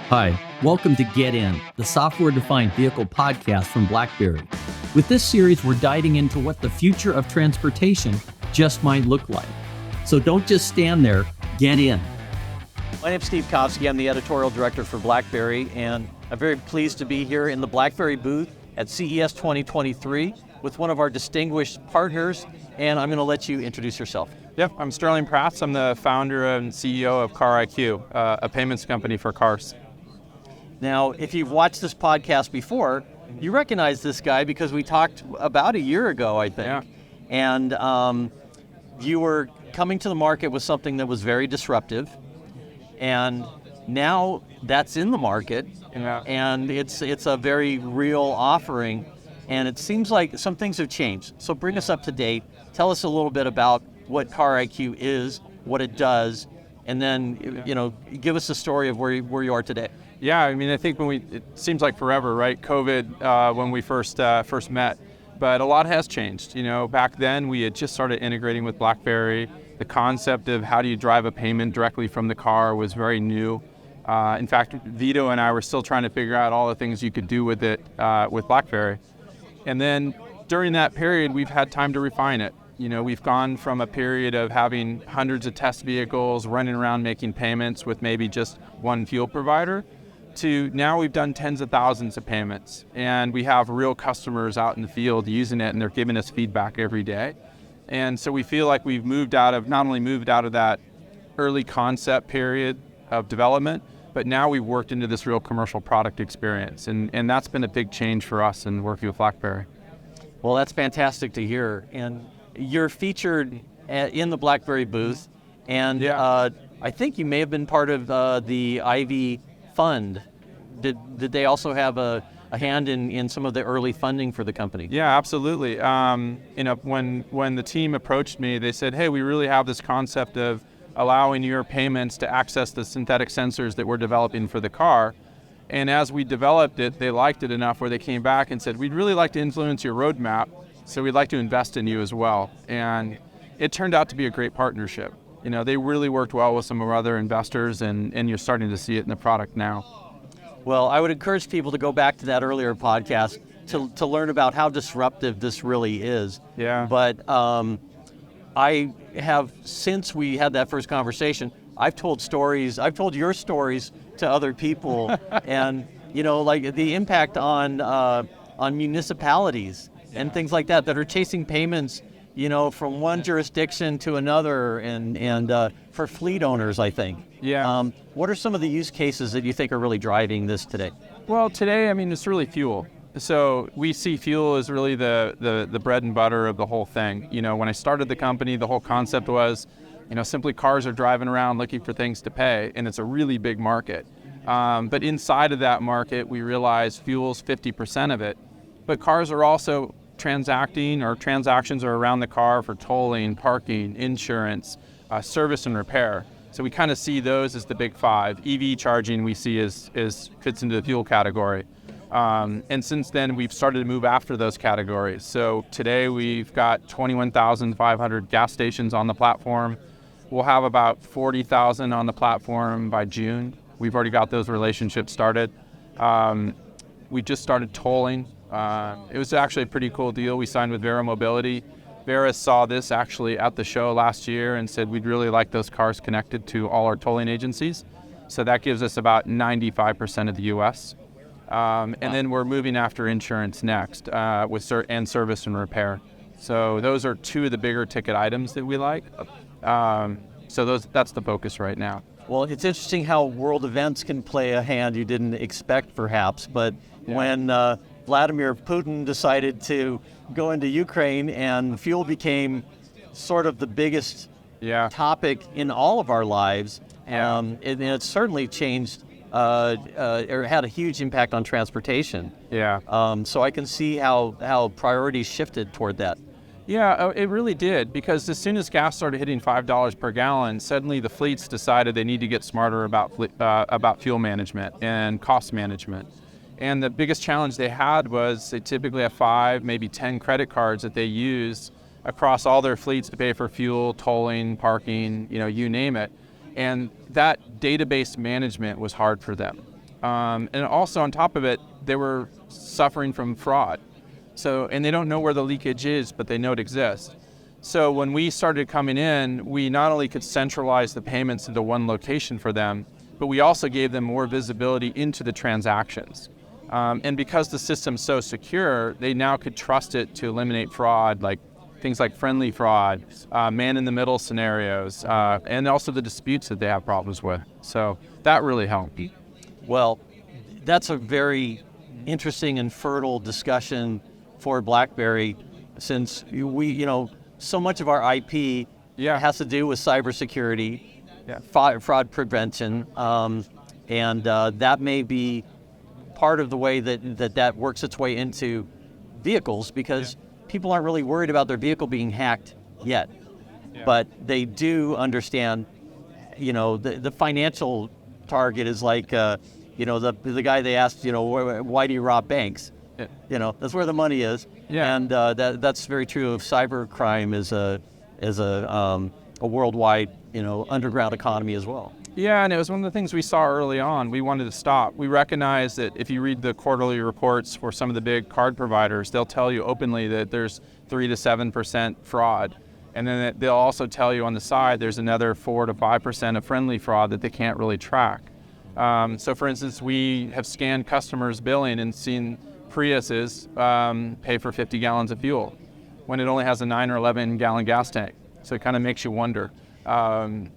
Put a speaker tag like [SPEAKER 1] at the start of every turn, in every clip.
[SPEAKER 1] Hi, welcome to Get In, the software-defined vehicle podcast from BlackBerry. With this series, we're diving into what the future of transportation just might look like. So don't just stand there, get in. My name's Steve Kofsky. I'm the editorial director for BlackBerry, and I'm very pleased to be here in the BlackBerry booth at CES 2023 with one of our distinguished partners, and I'm going to let you introduce yourself.
[SPEAKER 2] Yep, I'm Sterling Pratz. I'm the founder and CEO of CarIQ, a payments company for cars.
[SPEAKER 1] Now, if you've watched this podcast before, you recognize this guy because we talked about a year ago, I think.
[SPEAKER 2] Yeah.
[SPEAKER 1] And you were coming to the market with something that was very disruptive. And now that's in the market.
[SPEAKER 2] Yeah.
[SPEAKER 1] And it's a very real offering. And it seems like some things have changed. So bring us up to date. Tell us a little bit about what CarIQ is, what it does, and then give us a story of where you are today.
[SPEAKER 2] Yeah, I mean, I think it seems like forever, right? COVID, when we first met, but a lot has changed. Back then we had just started integrating with BlackBerry. The concept of how do you drive a payment directly from the car was very new. In fact, Vito and I were still trying to figure out all the things you could do with it with BlackBerry. And then during that period, we've had time to refine it. We've gone from a period of having hundreds of test vehicles running around making payments with maybe just one fuel provider, to now we've done tens of thousands of payments, and we have real customers out in the field using it, and they're giving us feedback every day. And so we feel like we've not only moved out of that early concept period of development, but now we've worked into this real commercial product experience, and that's been a big change for us in working with BlackBerry.
[SPEAKER 1] Well, that's fantastic to hear. And you're featured in the BlackBerry booth, and
[SPEAKER 2] yeah.
[SPEAKER 1] I think you may have been part of the Ivy Fund. Did they also have a hand in some of the early funding for the company?
[SPEAKER 2] Yeah, absolutely. When the team approached me, they said, hey, we really have this concept of allowing your payments to access the synthetic sensors that we're developing for the car. And as we developed it, they liked it enough where they came back and said, we'd really like to influence your roadmap, so we'd like to invest in you as well. And it turned out to be a great partnership. They really worked well with some of our other investors, and you're starting to see it in the product now.
[SPEAKER 1] Well, I would encourage people to go back to that earlier podcast to learn about how disruptive this really is.
[SPEAKER 2] Yeah.
[SPEAKER 1] But I have, since we had that first conversation, I've told your stories to other people, and like the impact on municipalities and things like that are chasing payments, from one jurisdiction to another, and for fleet owners, I think.
[SPEAKER 2] Yeah.
[SPEAKER 1] What are some of the use cases that you think are really driving this today?
[SPEAKER 2] Well, today, it's really fuel. So we see fuel as really the bread and butter of the whole thing. When I started the company, the whole concept was, simply cars are driving around looking for things to pay, and it's a really big market. But inside of that market, we realize fuel's 50% of it. But cars are also transactions are around the car for tolling, parking, insurance, service and repair. So we kind of see those as the big five. EV charging we see as fits into the fuel category. And since then we've started to move after those categories. So today we've got 21,500 gas stations on the platform. We'll have about 40,000 on the platform by June. We've already got those relationships started. We just started tolling. It was actually a pretty cool deal. We signed with Vera Mobility. Vera saw this actually at the show last year and said we'd really like those cars connected to all our tolling agencies. So that gives us about 95% of the U.S. And then we're moving after insurance next with service and repair. So those are two of the bigger ticket items that we like. So that's the focus right now.
[SPEAKER 1] Well, it's interesting how world events can play a hand you didn't expect, perhaps, but when Vladimir Putin decided to go into Ukraine and fuel became sort of the biggest topic in all of our lives, and it certainly changed or had a huge impact on transportation. So I can see how priorities shifted toward that.
[SPEAKER 2] Yeah, it really did, because as soon as gas started hitting $5 per gallon, suddenly the fleets decided they need to get smarter about fuel management and cost management. And the biggest challenge they had was they typically have 5, maybe 10 credit cards that they use across all their fleets to pay for fuel, tolling, parking, you name it. And that database management was hard for them. And also on top of it, they were suffering from fraud. And they don't know where the leakage is, but they know it exists. So when we started coming in, we not only could centralize the payments into one location for them, but we also gave them more visibility into the transactions. And because the system's so secure, they now could trust it to eliminate fraud, like things like friendly fraud, man-in-the-middle scenarios, and also the disputes that they have problems with. So that really helped.
[SPEAKER 1] Well, that's a very interesting and fertile discussion for BlackBerry, since we, so much of our IP has to do with cybersecurity, fraud prevention, and that may be part of the way that works its way into vehicles, because people aren't really worried about their vehicle being hacked yet, but they do understand, the financial target is like, the guy they asked, why do you rob banks? That's where the money is. And that's very true of cybercrime as a worldwide, underground economy as well.
[SPEAKER 2] Yeah, and it was one of the things we saw early on. We wanted to stop. We recognized that if you read the quarterly reports for some of the big card providers, they'll tell you openly that there's 3 to 7% fraud. And then they'll also tell you on the side there's another 4 to 5% of friendly fraud that they can't really track. So for instance, we have scanned customers' billing and seen Priuses pay for 50 gallons of fuel when it only has a 9 or 11 gallon gas tank. So it kind of makes you wonder. And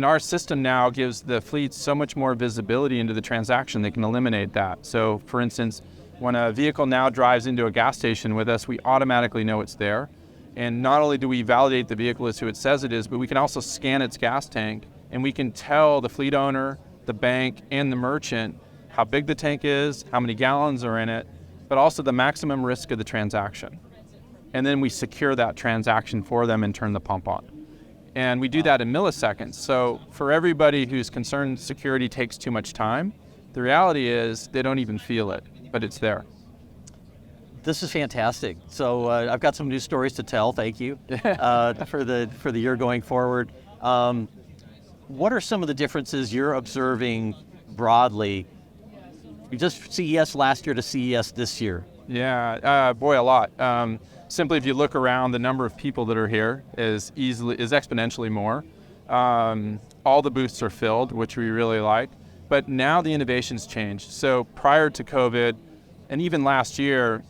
[SPEAKER 2] our system now gives the fleets so much more visibility into the transaction, they can eliminate that. So for instance, when a vehicle now drives into a gas station with us, we automatically know it's there. And not only do we validate the vehicle as who it says it is, but we can also scan its gas tank, and we can tell the fleet owner, the bank, and the merchant how big the tank is, how many gallons are in it, but also the maximum risk of the transaction. And then we secure that transaction for them and turn the pump on. And we do that in milliseconds. So for everybody who's concerned security takes too much time, the reality is they don't even feel it, but it's there.
[SPEAKER 1] This is fantastic. So I've got some new stories to tell. Thank you for the year going forward. What are some of the differences you're observing broadly? Just CES last year to CES this year.
[SPEAKER 2] Yeah, boy, a lot. Simply, if you look around, the number of people that are here is exponentially more. All the booths are filled, which we really like. But now the innovation's changed. So prior to COVID, and even last year,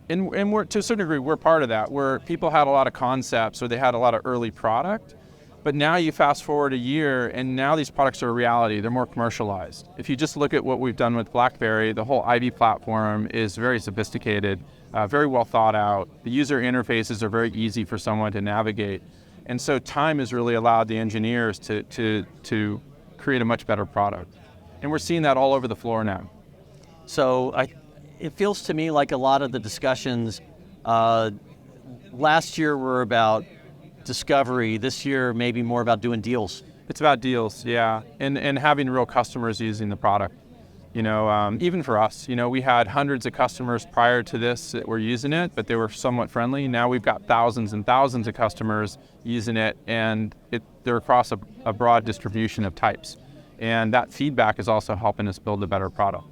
[SPEAKER 2] and we're, to a certain degree, we're part of that, where people had a lot of concepts or they had a lot of early product. But now you fast forward a year, and now these products are a reality. They're more commercialized. If you just look at what we've done with BlackBerry, the whole IVY platform is very sophisticated, very well thought out. The user interfaces are very easy for someone to navigate. And so time has really allowed the engineers to create a much better product. And we're seeing that all over the floor now.
[SPEAKER 1] So it feels to me like a lot of the discussions last year were about discovery. This year, maybe more about doing deals.
[SPEAKER 2] It's about deals, yeah, and having real customers using the product. Even for us, we had hundreds of customers prior to this that were using it, but they were somewhat friendly. Now we've got thousands and thousands of customers using it, and they're across a broad distribution of types. And that feedback is also helping us build a better product.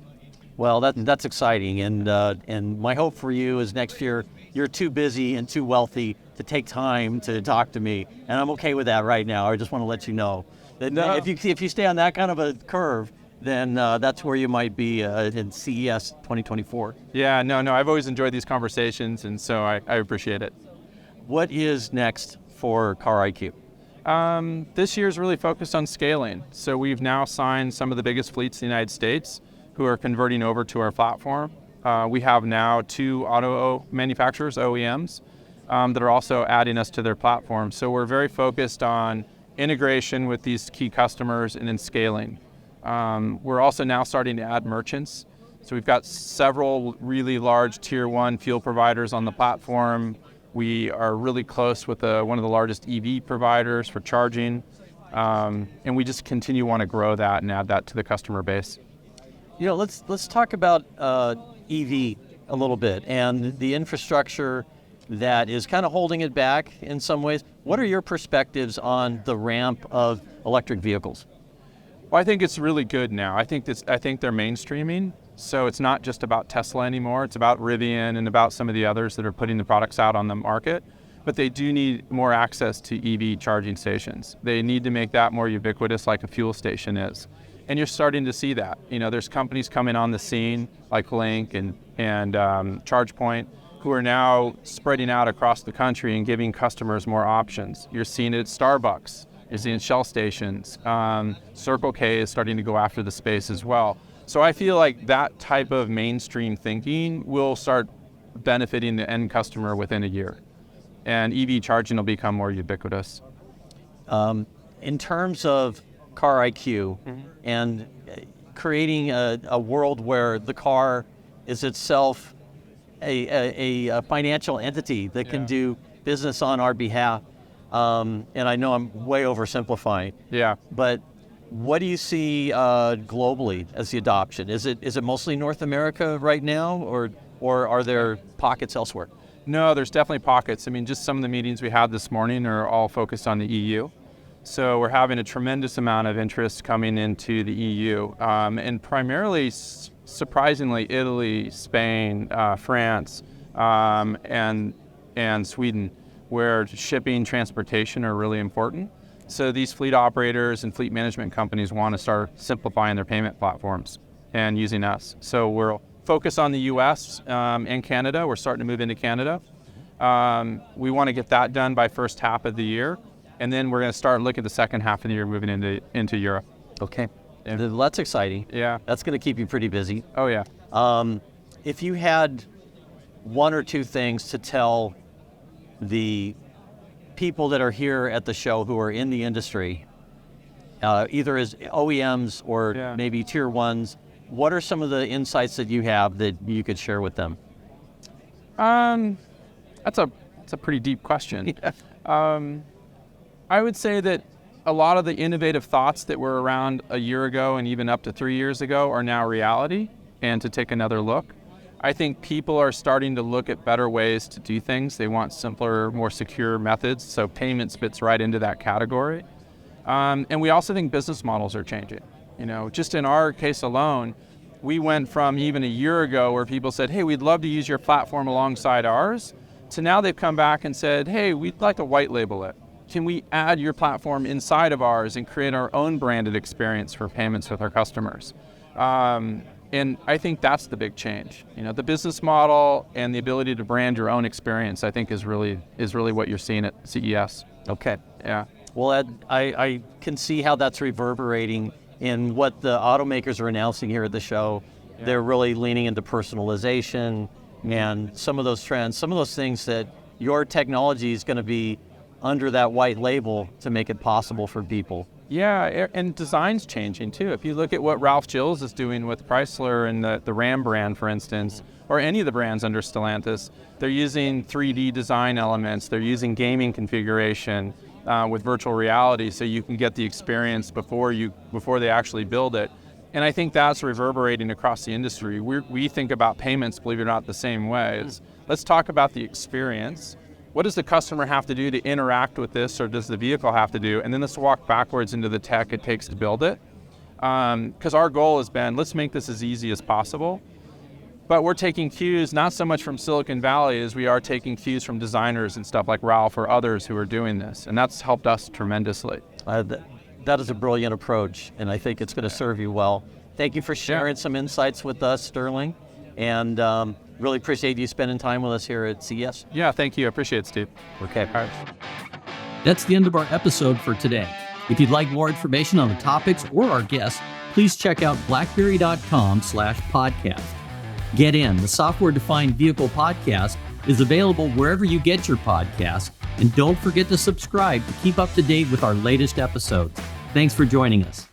[SPEAKER 1] Well, that's exciting, and my hope for you is next year you're too busy and too wealthy to take time to talk to me, and I'm okay with that right now. I just want to let you know that if you stay on that kind of a curve, then that's where you might be in CES 2024.
[SPEAKER 2] Yeah, no, I've always enjoyed these conversations, and so I appreciate it.
[SPEAKER 1] What is next for Car IQ?
[SPEAKER 2] This year is really focused on scaling. So we've now signed some of the biggest fleets in the United States who are converting over to our platform. We have now 2 auto manufacturers, OEMs, that are also adding us to their platform. So we're very focused on integration with these key customers and then scaling. We're also now starting to add merchants. So we've got several really large tier 1 fuel providers on the platform. We are really close with one of the largest EV providers for charging. And we just continue to want to grow that and add that to the customer base.
[SPEAKER 1] Let's talk about EV a little bit and the infrastructure that is kind of holding it back in some ways. What are your perspectives on the ramp of electric vehicles?
[SPEAKER 2] Well, I think it's really good now. I think they're mainstreaming. So it's not just about Tesla anymore. It's about Rivian and about some of the others that are putting the products out on the market. But they do need more access to EV charging stations. They need to make that more ubiquitous like a fuel station is. And you're starting to see that. There's companies coming on the scene like Link and ChargePoint who are now spreading out across the country and giving customers more options. You're seeing it at Starbucks. You're seeing Shell stations. Circle K is starting to go after the space as well. So I feel like that type of mainstream thinking will start benefiting the end customer within a year. And EV charging will become more ubiquitous.
[SPEAKER 1] In terms of Car IQ and creating a world where the car is itself a financial entity that can do business on our behalf. And I know I'm way oversimplifying.
[SPEAKER 2] Yeah.
[SPEAKER 1] But what do you see globally as the adoption? Is it mostly North America right now, or are there pockets elsewhere?
[SPEAKER 2] No, there's definitely pockets. I mean, just some of the meetings we had this morning are all focused on the EU. So we're having a tremendous amount of interest coming into the EU, and primarily, surprisingly, Italy, Spain, France, and Sweden, where shipping, transportation are really important. So these fleet operators and fleet management companies want to start simplifying their payment platforms and using us. So we're focused on the US and Canada. We're starting to move into Canada. We want to get that done by first half of the year. And then we're going to start looking at the second half of the year moving into Europe.
[SPEAKER 1] Okay. Yeah. That's exciting.
[SPEAKER 2] Yeah.
[SPEAKER 1] That's going to keep you pretty busy.
[SPEAKER 2] Oh, yeah.
[SPEAKER 1] If you had one or two things to tell the people that are here at the show who are in the industry, either as OEMs or maybe tier ones, what are some of the insights that you have that you could share with them?
[SPEAKER 2] That's a pretty deep question. I would say that a lot of the innovative thoughts that were around a year ago and even up to 3 years ago are now reality, and to take another look. I think people are starting to look at better ways to do things. They want simpler, more secure methods, so payments fits right into that category. And we also think business models are changing. Just in our case alone, we went from even a year ago where people said, hey, we'd love to use your platform alongside ours, to now they've come back and said, hey, we'd like to white label it. Can we add your platform inside of ours and create our own branded experience for payments with our customers? And I think that's the big change. The business model and the ability to brand your own experience, I think, is really what you're seeing at CES.
[SPEAKER 1] Okay.
[SPEAKER 2] Yeah.
[SPEAKER 1] Well, Ed, I can see how that's reverberating in what the automakers are announcing here at the show. Yeah. They're really leaning into personalization and some of those trends, some of those things that your technology is going to be under that white label to make it possible for people.
[SPEAKER 2] Yeah, and design's changing too. If you look at what Ralph Gilles is doing with Chrysler and the Ram brand, for instance, or any of the brands under Stellantis, they're using 3D design elements. They're using gaming configuration with virtual reality, so you can get the experience before they actually build it. And I think that's reverberating across the industry. We think about payments, believe it or not, the same way. Let's talk about the experience. What does the customer have to do to interact with this, or does the vehicle have to do? And then let's walk backwards into the tech it takes to build it. Because our goal has been, let's make this as easy as possible. But we're taking cues not so much from Silicon Valley as we are taking cues from designers and stuff like Ralph or others who are doing this. And that's helped us tremendously.
[SPEAKER 1] That is a brilliant approach, and I think it's going to serve you well. Thank you for sharing some insights with us, Sterling. And really appreciate you spending time with us here at CES.
[SPEAKER 2] Yeah, thank you. I appreciate it, Steve.
[SPEAKER 1] Okay.
[SPEAKER 2] All right.
[SPEAKER 1] That's the end of our episode for today. If you'd like more information on the topics or our guests, please check out blackberry.com/podcast. Get In, the software-defined vehicle podcast, is available wherever you get your podcasts. And don't forget to subscribe to keep up to date with our latest episodes. Thanks for joining us.